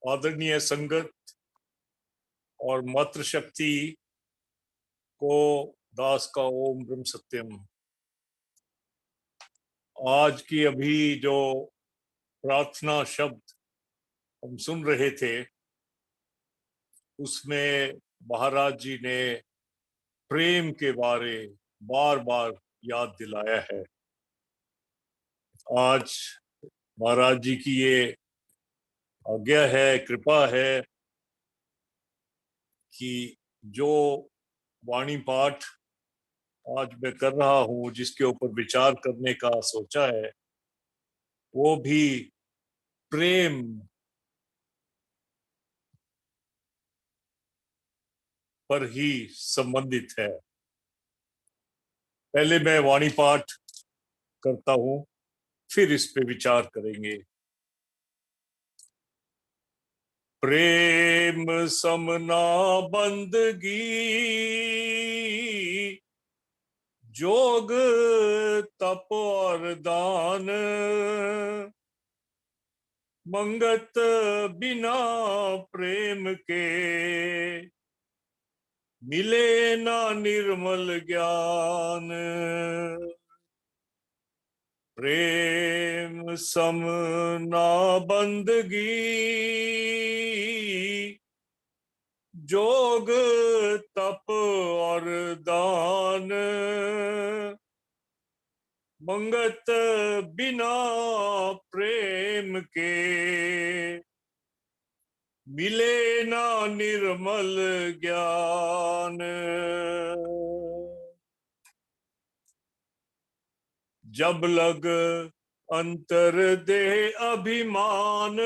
आदरणीय संगत और मातृशक्ति को दास का ओम ब्रह्म सत्यम। आज की अभी जो प्रार्थना शब्द हम सुन रहे थे उसमें महाराज जी ने प्रेम के बारे बार बार याद दिलाया है। आज महाराज जी की ये आज्ञा है, कृपा है कि जो वाणी पाठ आज मैं कर रहा हूं, जिसके ऊपर विचार करने का सोचा है, वो भी प्रेम पर ही संबंधित है। पहले मैं वाणी पाठ करता हूं, फिर इस पे विचार करेंगे। प्रेम समना बंदगी, जोग तप और दान, मंगत बिना प्रेम के मिले ना निर्मल ज्ञान। प्रेम सम ना बंदगी, जोग तप और दान, मंगत बिना प्रेम के मिले ना निर्मल ज्ञान। जब लग अंतर दे अभिमान,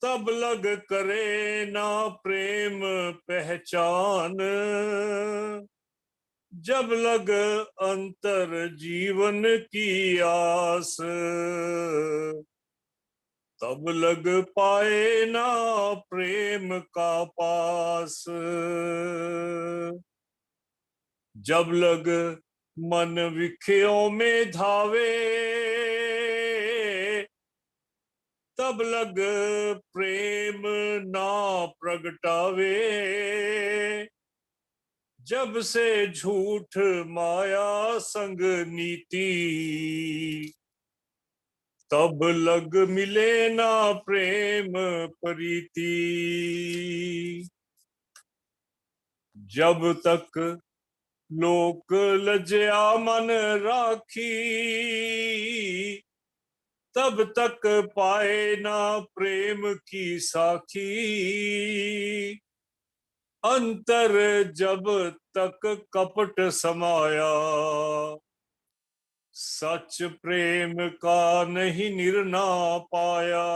तब लग करे ना प्रेम पहचान। जब लग अंतर जीवन की आस, तब लग पाए ना प्रेम का पास। जब लग मन विख्यों में धावे, तब लग प्रेम ना प्रगटावे। जब से झूठ माया संग नीति, तब लग मिले ना प्रेम प्रीति। जब तक लोक लज्जा मन राखी, तब तक पाए ना प्रेम की साखी। अंतर जब तक कपट समाया, सच प्रेम का नहीं निर्णा पाया।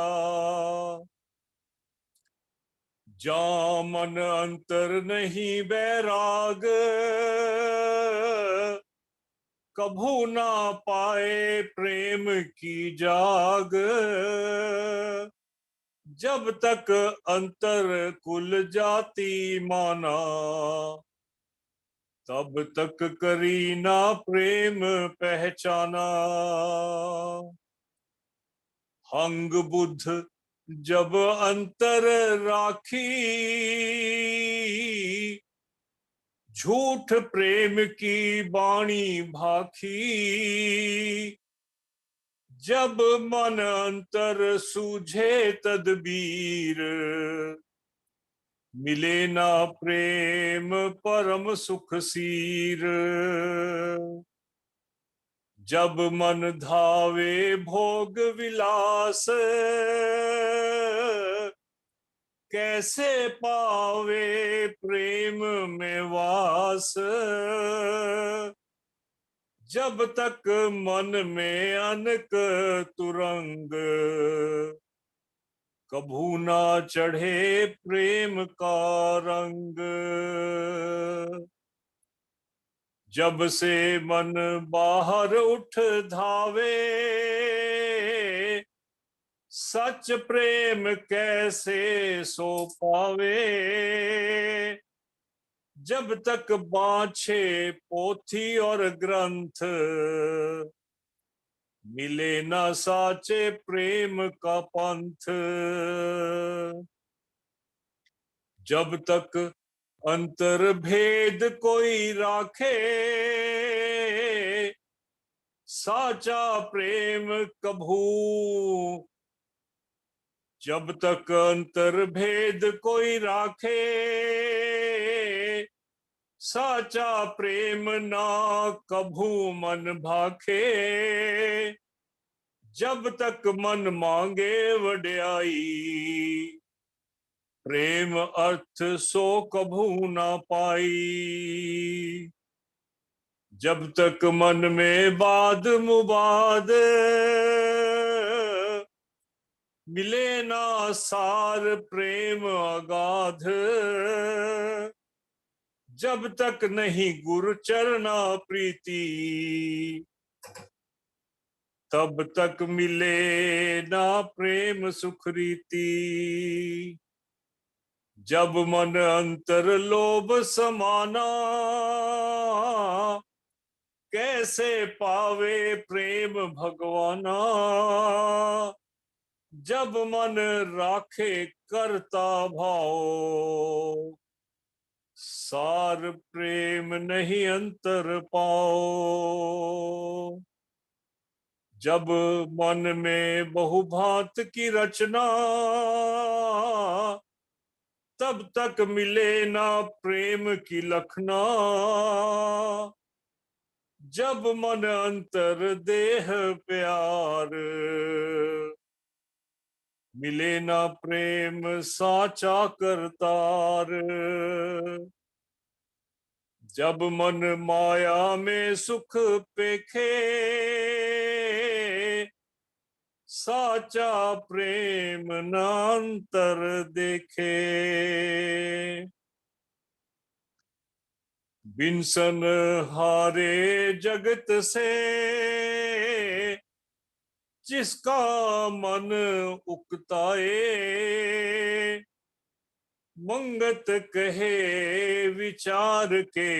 जा मन अंतर नहीं बैराग, कभू ना पाए प्रेम की जाग। जब तक अंतर कुल जाति माना, तब तक करी ना प्रेम पहचाना। हंग बुद्ध जब अंतर राखी, झूठ प्रेम की बाणी भाखी। जब मन अंतर सूझे तदबीर, मिले ना प्रेम परम सुख सीर। जब मन धावे भोग विलास, कैसे पावे प्रेम में वास। जब तक मन में अनक तुरंग, कभू ना चढ़े प्रेम का रंग। जब से मन बाहर उठ धावे, सच प्रेम कैसे सो पावे। जब तक बाछे पोथी और ग्रंथ, मिले ना साचे प्रेम का पंथ। जब तक अंतर भेद कोई राखे, साचा प्रेम कभू। जब तक अंतर भेद कोई राखे, साचा प्रेम ना कभू मन भाखे। जब तक मन मांगे वड्याई, प्रेम अर्थ सो कभू ना पाई। जब तक मन में बाद मुबाद, मिले ना सार प्रेम अगाध। जब तक नहीं गुरु चरना प्रीति, तब तक मिले ना प्रेम सुख रीति। जब मन अंतर लोभ समाना, कैसे पावे प्रेम भगवाना। जब मन राखे करता भाव, सार प्रेम नहीं अंतर पाओ। जब मन में बहुभांत की रचना, तब तक मिले ना प्रेम की लखना। जब मन अंतर देह प्यार, मिले ना प्रेम साचा करतार। जब मन माया में सुख पेखे, साचा प्रेम नांतर देखे। बिनसन हारे जगत से, जिसका मन उकताए। मंगत कहे विचार के,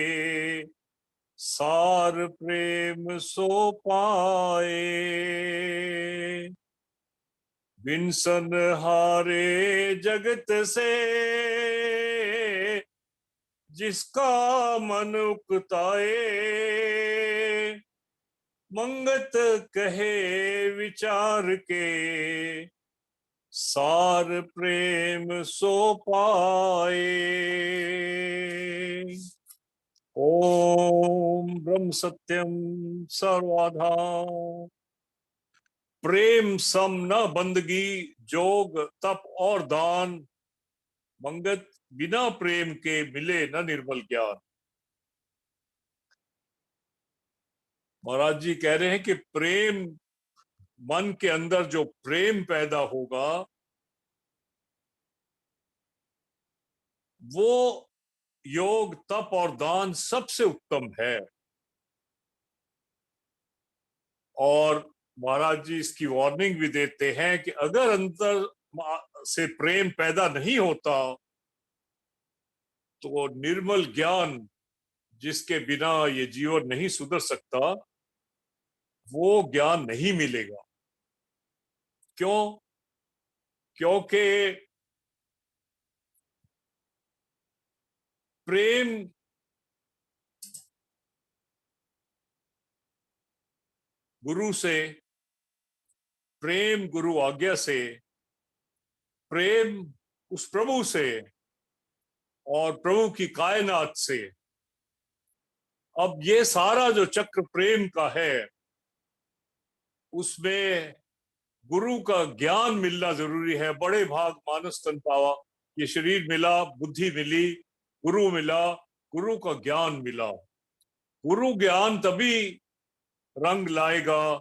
सार प्रेम सो पाए। बिनसन हारे जगत से, जिसका मन उकताए। मंगत कहे विचार के, सार प्रेम सो पाए। ओम ब्रह्म सत्यम सर्वधा। प्रेम सम न बंदगी, जोग तप और दान। मंगत बिना प्रेम के मिले न निर्मल ज्ञान। महाराज जी कह रहे हैं कि प्रेम, मन के अंदर जो प्रेम पैदा होगा, वो योग तप और दान सबसे उत्तम है। और महाराज जी इसकी वार्निंग भी देते हैं कि अगर अंदर से प्रेम पैदा नहीं होता, तो निर्मल ज्ञान जिसके बिना ये जीवन नहीं सुधर सकता, वो ज्ञान नहीं मिलेगा। क्यों? क्योंकि प्रेम गुरु से, प्रेम गुरु आज्ञा से, प्रेम उस प्रभु से और प्रभु की कायनात से। अब ये सारा जो चक्र प्रेम का है, उसमें गुरु का ज्ञान मिलना जरूरी है। बड़े भाग मानस तन पावा, ये शरीर मिला, बुद्धि मिली, गुरु मिला, गुरु का ज्ञान मिला। गुरु ज्ञान तभी रंग लाएगा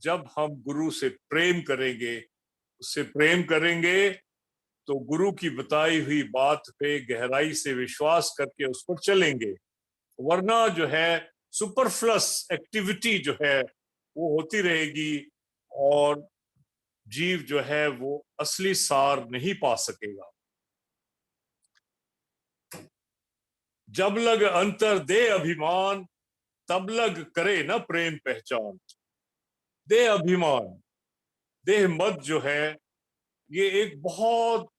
जब हम गुरु से प्रेम करेंगे। उससे प्रेम करेंगे तो गुरु की बताई हुई बात पे गहराई से विश्वास करके उस पर चलेंगे। वरना जो है सुपरफ्लस एक्टिविटी जो है वो होती रहेगी, और जीव जो है वो असली सार नहीं पा सकेगा। जब लग अंतर दे अभिमान, तब लग करे न प्रेम पहचान। देह अभिमान, देह मत जो है, ये एक बहुत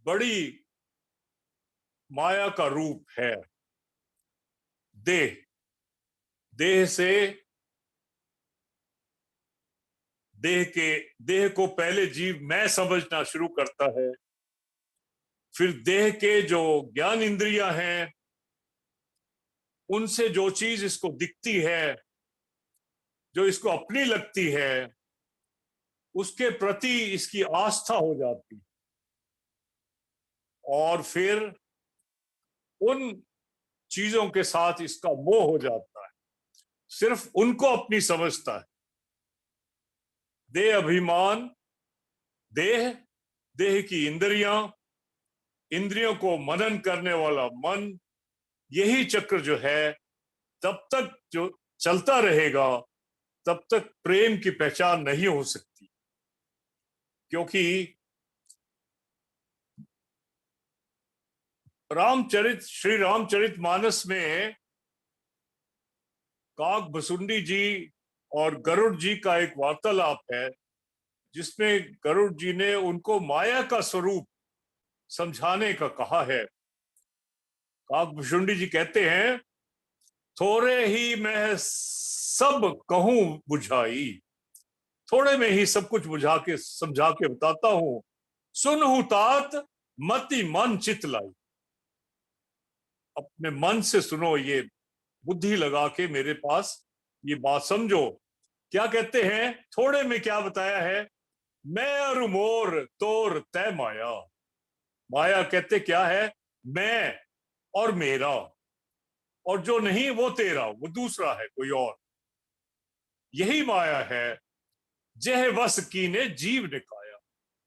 बड़ी माया का रूप है। देह, देह से, देह को पहले जीव मैं समझना शुरू करता है, फिर देह के जो ज्ञान इंद्रियां हैं, उनसे जो चीज इसको दिखती है, जो इसको अपनी लगती है, उसके प्रति इसकी आस्था हो जाती है, और फिर उन चीजों के साथ इसका मोह हो जाता है, सिर्फ उनको अपनी समझता है। देह अभिमान, देह, देह की इंद्रियां, इंद्रियों को मनन करने वाला मन, यही चक्र जो है तब तक जो चलता रहेगा तब तक प्रेम की पहचान नहीं हो सकती। क्योंकि श्री रामचरित मानस में काक भसुंडी जी और गरुड़ जी का एक वार्तालाप है, जिसमें गरुड़ जी ने उनको माया का स्वरूप समझाने का कहा है। काक भसुंडी जी कहते हैं, थोड़े ही मैं सब कहूं बुझाई, थोड़े में ही सब कुछ बुझा के समझा के बताता हूं, सुनहु तात मति मन चित लाई। अपने मन से सुनो, ये बुद्धि लगा के मेरे पास ये बात समझो। क्या कहते हैं, थोड़े में क्या बताया है, मैं और मोर तोर तय माया। माया कहते क्या है, मैं और मेरा, और जो नहीं वो तेरा, वो दूसरा है कोई और। यही माया है, जह वस कीने जीव निकाया।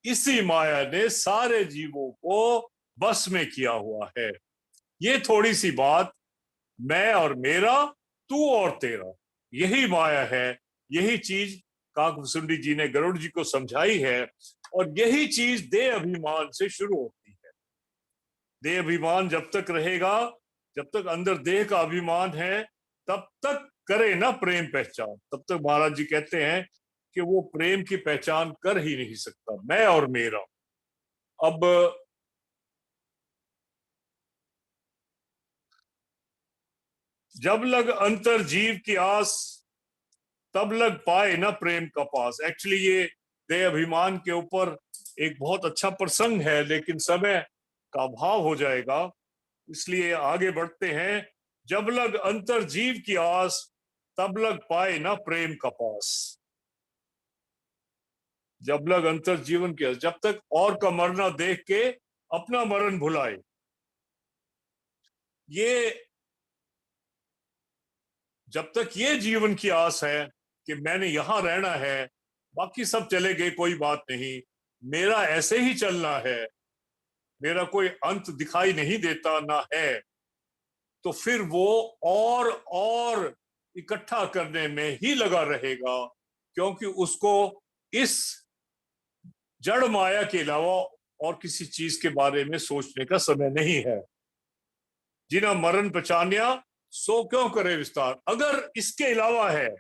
इसी माया ने सारे जीवों को बस में किया हुआ है। ये थोड़ी सी बात, मैं और मेरा, तू और तेरा, यही माया है। यही चीज काकभुसुंडी जी ने गरुड़ जी को समझाई है, और यही चीज देह अभिमान से शुरू होती है। देह अभिमान जब तक रहेगा, जब तक अंदर देह का अभिमान है, तब तक करे ना प्रेम पहचान, तब तक महाराज जी कहते हैं कि वो प्रेम की पहचान कर ही नहीं सकता, मैं और मेरा। अब जब लग अंतर जीव की आस, तब लग पाए ना प्रेम का पास। एक्चुअली ये देह अभिमान के ऊपर एक बहुत अच्छा प्रसंग है, लेकिन समय का अभाव हो जाएगा, इसलिए आगे बढ़ते हैं। जब लग अंतर जीव की आस, तब लग पाए ना प्रेम का पास। जब लग अंतर जीवन की आस, जब तक और का मरना देख के अपना मरण भुलाए। ये जब तक ये जीवन की आस है कि मैंने यहां रहना है, बाकी सब चले गए कोई बात नहीं, मेरा ऐसे ही चलना है, मेरा कोई अंत दिखाई नहीं देता ना है, तो फिर वो और इकट्ठा करने में ही लगा रहेगा, क्योंकि उसको इस जड़ माया के अलावा और किसी चीज के बारे में सोचने का समय नहीं है। जिना मरण पहचानिया सो क्यों करे विस्तार। अगर इसके अलावा है,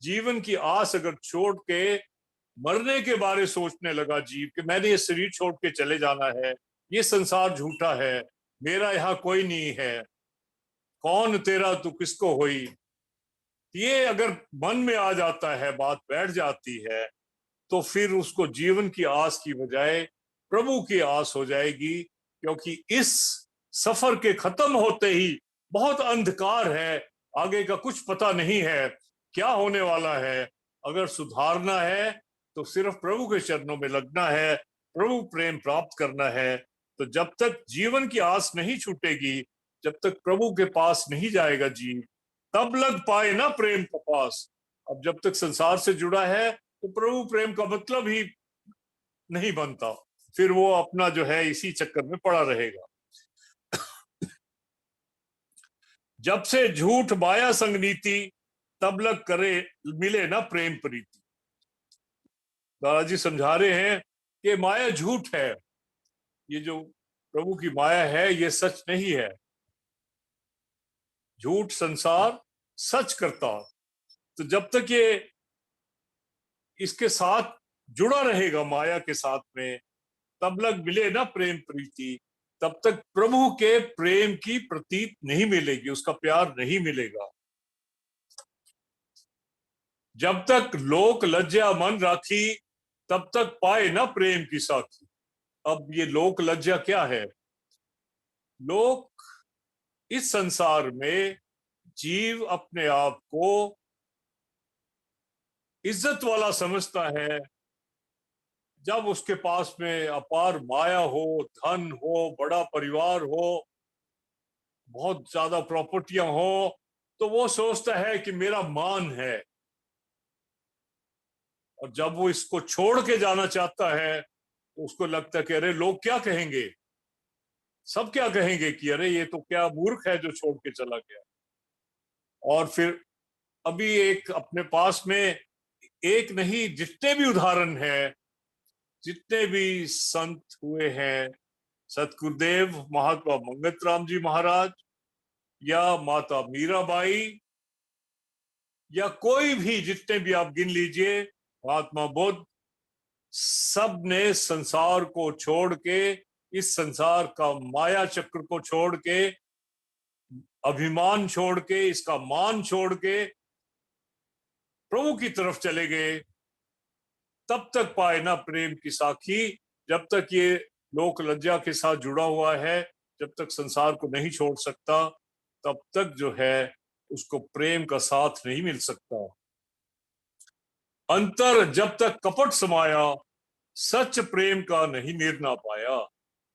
जीवन की आस अगर छोड़ के मरने के बारे सोचने लगा जीव कि मैंने ये शरीर छोड़ के चले जाना है, ये संसार झूठा है, मेरा यहाँ कोई नहीं है, कौन तेरा तू किसको होई, ये अगर मन में आ जाता है, बात बैठ जाती है, तो फिर उसको जीवन की आस की बजाय प्रभु की आस हो जाएगी। क्योंकि इस सफर के खत्म होते ही बहुत अंधकार है, आगे का कुछ पता नहीं है क्या होने वाला है। अगर सुधारना है तो सिर्फ प्रभु के चरणों में लगना है, प्रभु प्रेम प्राप्त करना है। तो जब तक जीवन की आस नहीं छूटेगी, जब तक प्रभु के पास नहीं जाएगा जीव, तब लग पाए ना प्रेम का पास। अब जब तक संसार से जुड़ा है तो प्रभु प्रेम का मतलब ही नहीं बनता, फिर वो अपना जो है इसी चक्कर में पड़ा रहेगा। जब से झूठ माया संग नीति, तब लग करे मिले ना प्रेम प्रीति। दादाजी समझा रहे हैं कि माया झूठ है, ये जो प्रभु की माया है ये सच नहीं है। झूठ संसार सच करता। तो जब तक ये इसके साथ जुड़ा रहेगा माया के साथ में, तब लग मिले ना प्रेम प्रीति, तब तक प्रभु के प्रेम की प्रतीत नहीं मिलेगी, उसका प्यार नहीं मिलेगा। जब तक लोक लज्जा मन राखी, तब तक पाए ना प्रेम की साखी। अब ये लोक लज्जा क्या है? लोक, इस संसार में जीव अपने आप को इज्जत वाला समझता है जब उसके पास में अपार माया हो, धन हो, बड़ा परिवार हो, बहुत ज्यादा प्रॉपर्टियां हो, तो वो सोचता है कि मेरा मान है। और जब वो इसको छोड़ के जाना चाहता है तो उसको लगता है कि अरे लोग क्या कहेंगे, सब क्या कहेंगे कि अरे ये तो क्या मूर्ख है जो छोड़ के चला गया। और फिर अभी एक अपने पास में एक नहीं, जितने भी उदाहरण है, जितने भी संत हुए हैं, सतगुरुदेव महात्मा मंगत राम जी महाराज, या माता मीराबाई, या कोई भी, जितने भी आप गिन लीजिए, महात्मा बुद्ध, सब ने संसार को छोड़ के, इस संसार का माया चक्र को छोड़ के, अभिमान छोड़ के, इसका मान छोड़ के प्रभु की तरफ चले गए। तब तक पाए ना प्रेम की साखी, जब तक ये लोक लज्जा के साथ जुड़ा हुआ है, जब तक संसार को नहीं छोड़ सकता, तब तक जो है उसको प्रेम का साथ नहीं मिल सकता। अंतर जब तक कपट समाया, सच प्रेम का नहीं निर्णय पाया।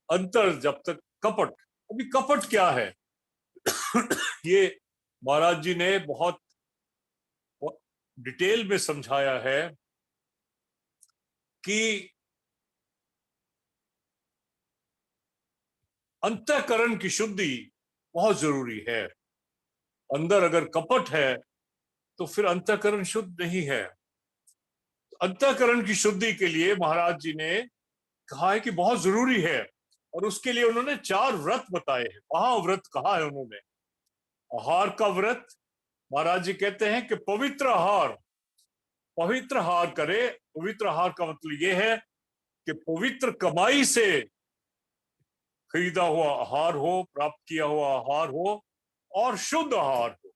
अंतर जब तक कपट, अभी कपट क्या है? ये महाराज जी ने बहुत डिटेल में समझाया है कि अंतःकरण की शुद्धि बहुत जरूरी है। अंदर अगर कपट है तो फिर अंतःकरण शुद्ध नहीं है। अंतःकरण की शुद्धि के लिए महाराज जी ने कहा है कि बहुत जरूरी है, और उसके लिए उन्होंने 4 व्रत बताए हैं। महाव्रत कहा है उन्होंने। आहार का व्रत, महाराज जी कहते हैं कि पवित्र आहार, पवित्र आहार करे। पवित्र आहार का मतलब यह है कि पवित्र कमाई से खरीदा हुआ आहार हो, प्राप्त किया हुआ आहार हो, और शुद्ध आहार हो।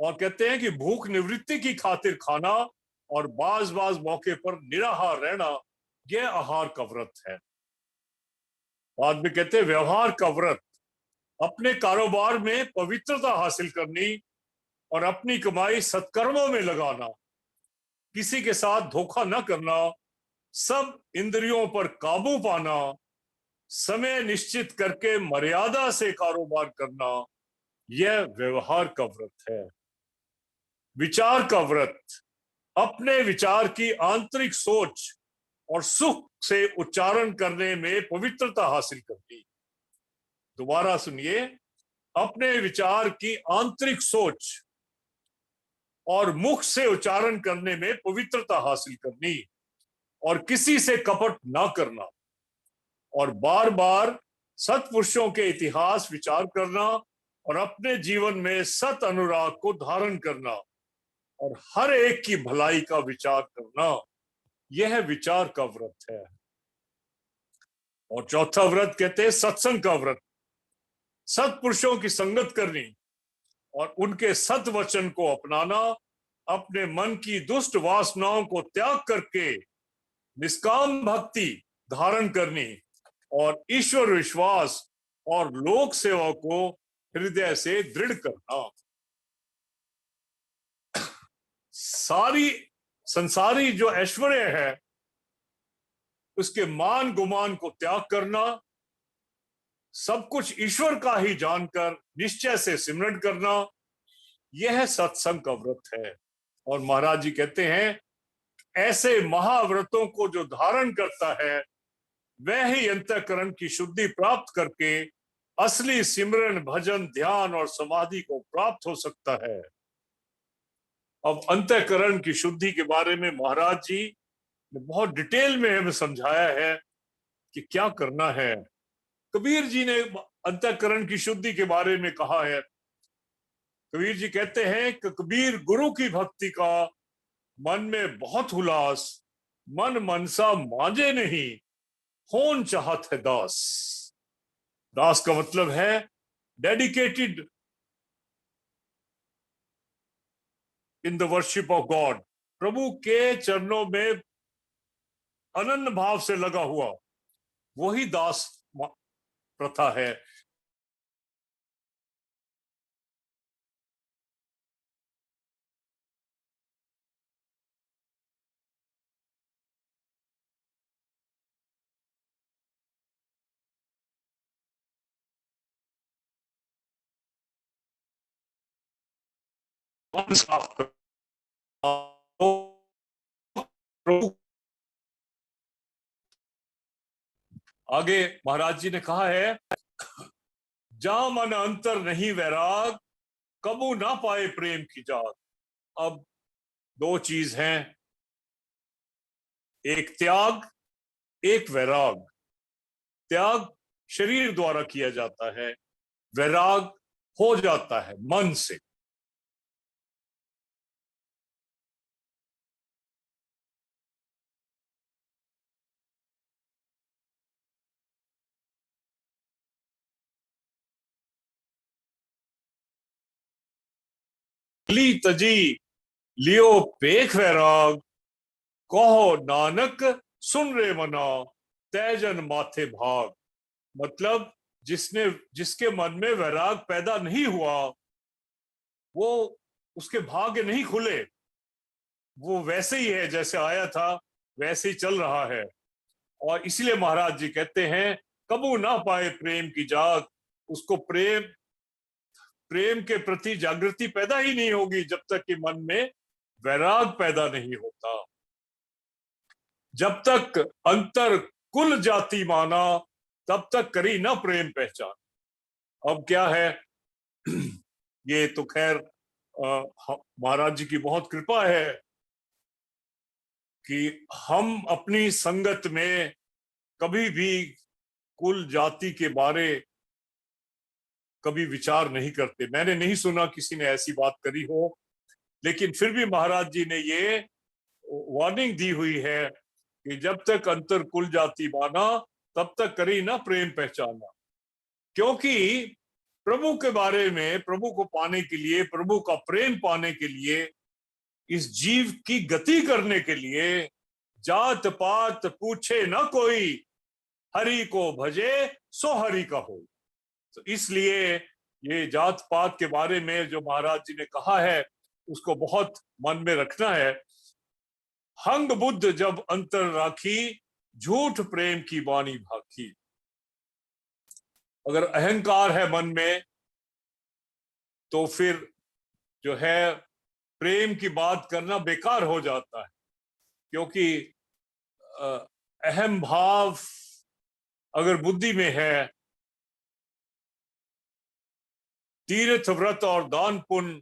और कहते हैं कि भूख निवृत्ति की खातिर खाना और बाज बाज मौके पर निराहार रहना, यह आहार का व्रत है। बाद में कहते हैं व्यवहार का व्रत, अपने कारोबार में पवित्रता हासिल करनी और अपनी कमाई सत्कर्मों में लगाना, किसी के साथ धोखा न करना, सब इंद्रियों पर काबू पाना, समय निश्चित करके मर्यादा से कारोबार करना, यह व्यवहार का व्रत है। विचार का व्रत, अपने विचार की आंतरिक सोच और सुख से उच्चारण करने में पवित्रता हासिल करनी। दोबारा सुनिए, अपने विचार की आंतरिक सोच और मुख से उच्चारण करने में पवित्रता हासिल करनी, और किसी से कपट ना करना, और बार बार सत्पुरुषों के इतिहास विचार करना, और अपने जीवन में सत अनुराग को धारण करना, और हर एक की भलाई का विचार करना, यह विचार का व्रत है। और चौथा व्रत कहते हैं सत्संग का व्रत, सत्पुरुषों की संगत करनी और उनके सत वचन को अपनाना, अपने मन की दुष्ट वासनाओं को त्याग करके निष्काम भक्ति धारण करनी, और ईश्वर विश्वास और लोक सेवा को हृदय से दृढ़ करना। सारी संसारी जो ऐश्वर्य है उसके मान गुमान को त्याग करना, सब कुछ ईश्वर का ही जानकर निश्चय से सिमरण करना, यह सत्संग का व्रत है। और महाराज जी कहते हैं ऐसे महाव्रतों को जो धारण करता है वह ही अंतःकरण की शुद्धि प्राप्त करके असली सिमरन, भजन, ध्यान और समाधि को प्राप्त हो सकता है। अब अंतःकरण की शुद्धि के बारे में महाराज जी ने बहुत डिटेल में हमें समझाया है कि क्या करना है। कबीर जी ने अंतःकरण की शुद्धि के बारे में कहा है। कबीर जी कहते हैं कि कबीर गुरु की भक्ति का मन में बहुत हुलास, मन मनसा मांजे नहीं, होन चाहत है दास। दास का मतलब है dedicated in the worship of God, प्रभु के चरणों में अनन्य भाव से लगा हुआ, वही दास प्रथा है। प्रभु आगे महाराज जी ने कहा है, जा मन अंतर नहीं वैराग, कबू ना पाए प्रेम की जाग। अब दो चीज हैं, एक त्याग, एक वैराग। त्याग शरीर द्वारा किया जाता है, वैराग हो जाता है मन से। ली तजी लियो पेख वैराग, कहो नानक सुन रे मना, तैजन माथे भाग। मतलब जिसके मन में वैराग पैदा नहीं हुआ, वो उसके भाग्य नहीं खुले, वो वैसे ही है जैसे आया था, वैसे ही चल रहा है। और इसलिए महाराज जी कहते हैं, कबू ना पाए प्रेम की जाग। उसको प्रेम प्रेम के प्रति जागृति पैदा ही नहीं होगी जब तक कि मन में वैराग पैदा नहीं होता। जब तक अंतर कुल जाति माना, तब तक करी ना प्रेम पहचान। अब क्या है, ये तो खैर महाराज जी की बहुत कृपा है कि हम अपनी संगत में कभी भी कुल जाति के बारे कभी विचार नहीं करते। मैंने नहीं सुना किसी ने ऐसी बात करी हो, लेकिन फिर भी महाराज जी ने ये वार्निंग दी हुई है कि जब तक अंतर कुल जाति माना, तब तक करी ना प्रेम पहचाना। क्योंकि प्रभु के बारे में, प्रभु को पाने के लिए, प्रभु का प्रेम पाने के लिए, इस जीव की गति करने के लिए जात पात पूछे ना कोई, हरि को भजे सो हरि का हो। तो इसलिए ये जात पात के बारे में जो महाराज जी ने कहा है, उसको बहुत मन में रखना है। हंग बुद्ध जब अंतर राखी, झूठ प्रेम की वाणी भाखी। अगर अहंकार है मन में, तो फिर जो है प्रेम की बात करना बेकार हो जाता है। क्योंकि अहम भाव अगर बुद्धि में है, तीर्थ व्रत और दान पुण्य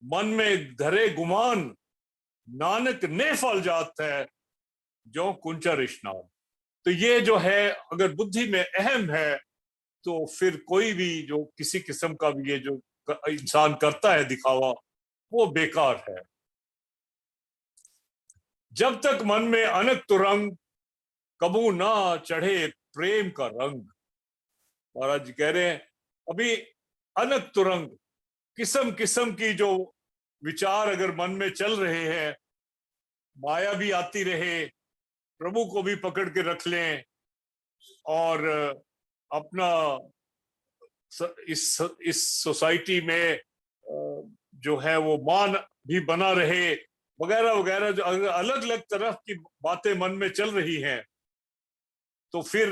मन में धरे गुमान, नानक ने फल जात है जो कुंचा स्नान। तो ये जो है, अगर बुद्धि में अहम है, तो फिर कोई भी जो किसी किस्म का भी ये जो इंसान करता है दिखावा, वो बेकार है। जब तक मन में अनक तुरंग, कबू ना चढ़े प्रेम का रंग। महाराज जी कह रहे हैं, अभी अनक तुरंग, किस्म किस्म की जो विचार अगर मन में चल रहे हैं, माया भी आती रहे, प्रभु को भी पकड़ के रख लें, और अपना इस सोसाइटी में जो है वो मान भी बना रहे, वगैरह वगैरह, जो अलग अलग तरह की बातें मन में चल रही हैं, तो फिर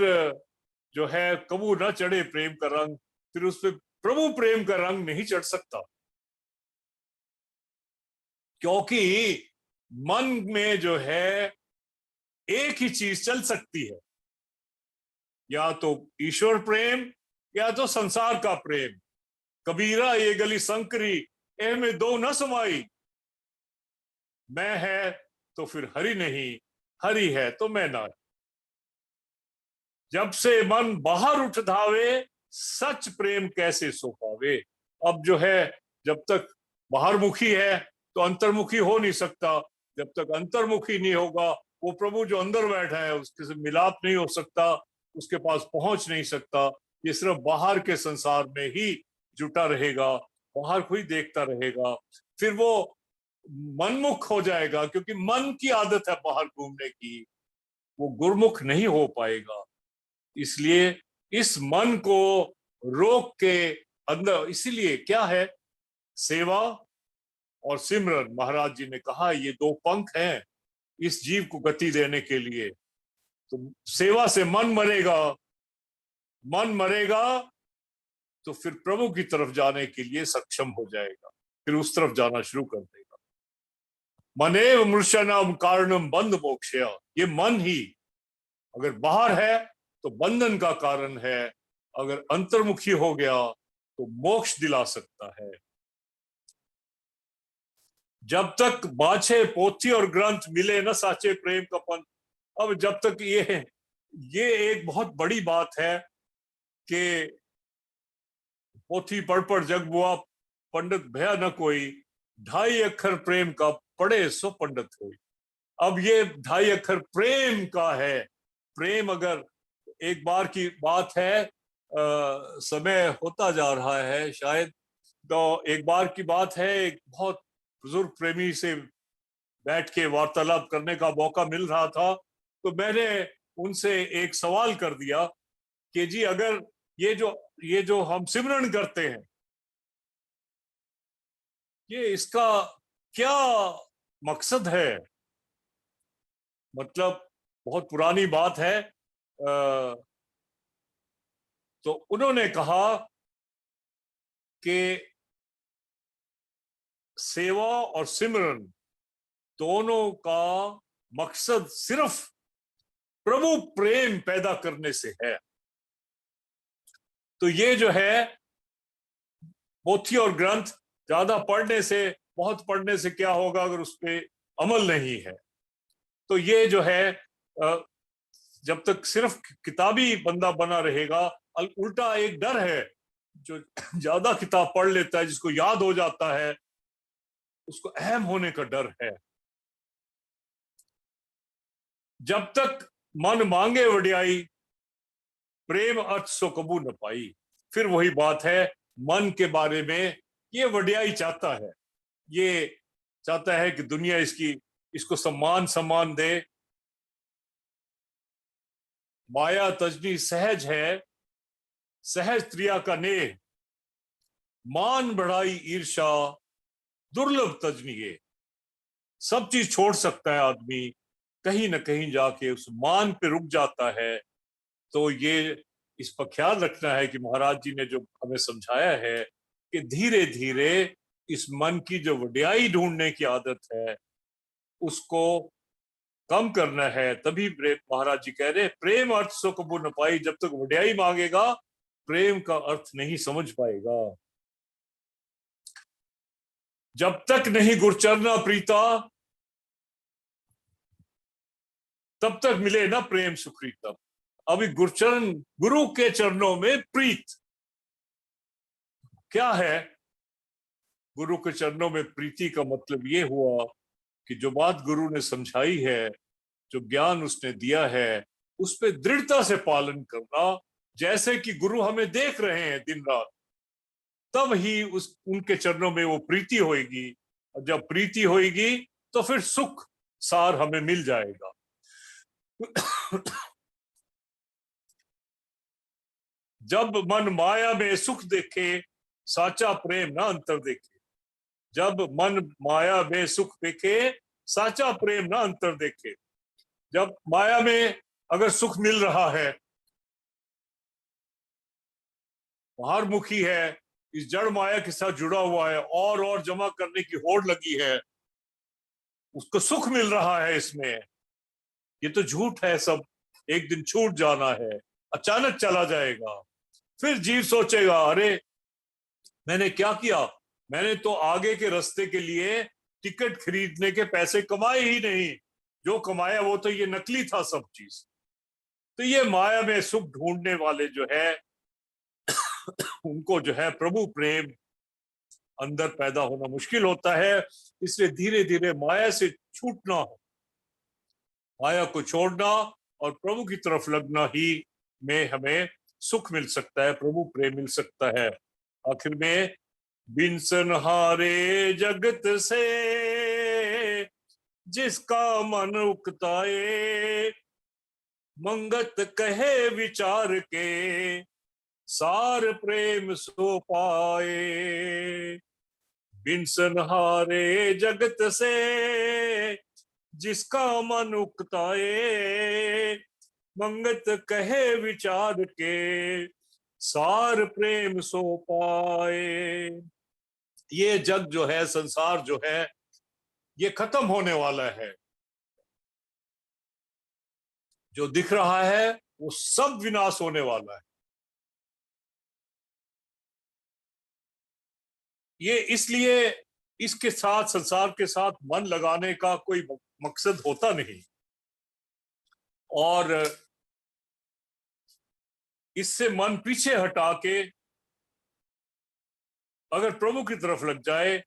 जो है कबू ना चढ़े प्रेम का रंग, फिर उस पर प्रभु प्रेम का रंग नहीं चढ़ सकता। क्योंकि मन में जो है एक ही चीज चल सकती है, या तो ईश्वर प्रेम या तो संसार का प्रेम। कबीरा ये गली संकरी, ए में दो न समाई। मैं है तो फिर हरि नहीं, हरि है तो मैं ना। जब से मन बाहर उठ धावे, सच प्रेम कैसे सो पावे। अब जो है, जब तक बाहर मुखी है तो अंतर्मुखी हो नहीं सकता। जब तक अंतर्मुखी नहीं होगा, वो प्रभु जो अंदर बैठा है उसके से मिलाप नहीं हो सकता, उसके पास पहुंच नहीं सकता। ये सिर्फ बाहर के संसार में ही जुटा रहेगा, बाहर को ही देखता रहेगा। फिर वो मनमुख हो जाएगा, क्योंकि मन की आदत है बाहर घूमने की, वो गुरुमुख नहीं हो पाएगा। इसलिए इस मन को रोक के अंदर, इसीलिए क्या है, सेवा और सिमरन, महाराज जी ने कहा ये दो पंख हैं इस जीव को गति देने के लिए। तो सेवा से मन मरेगा, मन मरेगा तो फिर प्रभु की तरफ जाने के लिए सक्षम हो जाएगा, फिर उस तरफ जाना शुरू कर देगा। मनेव मृषणाम कारणम बंध मोक्षया, ये मन ही अगर बाहर है तो बंधन का कारण है, अगर अंतर्मुखी हो गया तो मोक्ष दिला सकता है। जब तक बाछे पोथी और ग्रंथ मिले न साचे प्रेम का पंथ। अब जब तक ये एक बहुत बड़ी बात है कि पोथी पढ़ पढ़ जग बुआ, पंडित भया न कोई, ढाई अक्षर प्रेम का पढ़े सो पंडित होई। अब ये ढाई अक्षर प्रेम का है। प्रेम अगर एक बार की बात है, समय होता जा रहा है शायद, तो एक बार की बात है, एक बहुत बुजुर्ग प्रेमी से बैठ के वार्तालाप करने का मौका मिल रहा था। तो मैंने उनसे एक सवाल कर दिया कि जी अगर ये जो हम सिमरन करते हैं, ये इसका क्या मकसद है। मतलब बहुत पुरानी बात है। तो उन्होंने कहा कि सेवा और सिमरन दोनों का मकसद सिर्फ प्रभु प्रेम पैदा करने से है। तो ये जो है पोथी और ग्रंथ ज्यादा पढ़ने से, बहुत पढ़ने से क्या होगा अगर उस पर अमल नहीं है। तो ये जो है जब तक सिर्फ किताबी बंदा बना रहेगा, उल्टा एक डर है, जो ज्यादा किताब पढ़ लेता है, जिसको याद हो जाता है, उसको अहम होने का डर है। जब तक मन मांगे वडियाई, प्रेम अर्थ सो कबू न पाई। फिर वही बात है मन के बारे में, ये वडियाई चाहता है, ये चाहता है कि दुनिया इसको सम्मान दे। माया तजनी सहज है, सहज त्रिया का नेह, मान बढ़ाई ईर्षा दुर्लभ तजनीये। सब चीज छोड़ सकता है आदमी, कहीं ना कहीं जाके उस मान पे रुक जाता है। तो ये इस पर ख्याल रखना है कि महाराज जी ने जो हमें समझाया है कि धीरे धीरे इस मन की जो वडियाई ढूंढने की आदत है उसको कम करना है। तभी महाराज जी कह रहे प्रेम अर्थ सो कबू न पाई। जब तक वडियाई मांगेगा, प्रेम का अर्थ नहीं समझ पाएगा। जब तक नहीं गुरचरना प्रीता, तब तक मिले ना प्रेम सुप्रीतम। अभी गुरचरण, गुरु के चरणों में प्रीत क्या है? गुरु के चरणों में प्रीति का मतलब ये हुआ कि जो बात गुरु ने समझाई है, जो ज्ञान उसने दिया है, उस पर दृढ़ता से पालन करना, जैसे कि गुरु हमें देख रहे हैं दिन रात, तब ही उनके चरणों में वो प्रीति होगी। और जब प्रीति होगी तो फिर सुख सार हमें मिल जाएगा। जब मन माया में सुख देखे, साचा प्रेम ना अंतर देखे। जब मन माया में सुख देखे, साचा प्रेम ना अंतर देखे। जब माया में अगर सुख मिल रहा है, बाहर मुखी है, इस जड़ माया के साथ जुड़ा हुआ है, और जमा करने की होड़ लगी है, उसको सुख मिल रहा है इसमें, ये तो झूठ है सब। एक दिन छूट जाना है, अचानक चला जाएगा। फिर जीव सोचेगा अरे मैंने क्या किया, मैंने तो आगे के रास्ते के लिए टिकट खरीदने के पैसे कमाए ही नहीं, जो कमाया वो तो ये नकली था सब चीज। तो ये माया में सुख ढूंढने वाले जो है उनको जो है प्रभु प्रेम अंदर पैदा होना मुश्किल होता है। इसलिए धीरे धीरे माया से छूटना, माया को छोड़ना और प्रभु की तरफ लगना ही में हमें सुख मिल सकता है, प्रभु प्रेम मिल सकता है। आखिर में, बिन हारे जगत से जिसका मन उकताए, मंगत कहे विचार के सार प्रेम सो पाए। बिन हारे जगत से जिसका मन उकताए, मंगत कहे विचार के सार प्रेम सो पाए। ये जग जो है, संसार जो है, ये खत्म होने वाला है। जो दिख रहा है वो सब विनाश होने वाला है। ये इसलिए इसके साथ, संसार के साथ मन लगाने का कोई मकसद होता नहीं, और इससे मन पीछे हटा के अगर प्रभु की तरफ लग जाए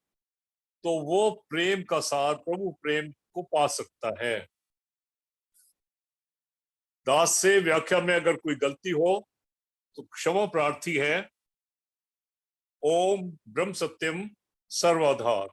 तो वो प्रेम का सार, प्रभु प्रेम को पा सकता है। दास से व्याख्या में अगर कोई गलती हो तो क्षमा प्रार्थी है। ओम ब्रह्म सत्यम सर्वाधार।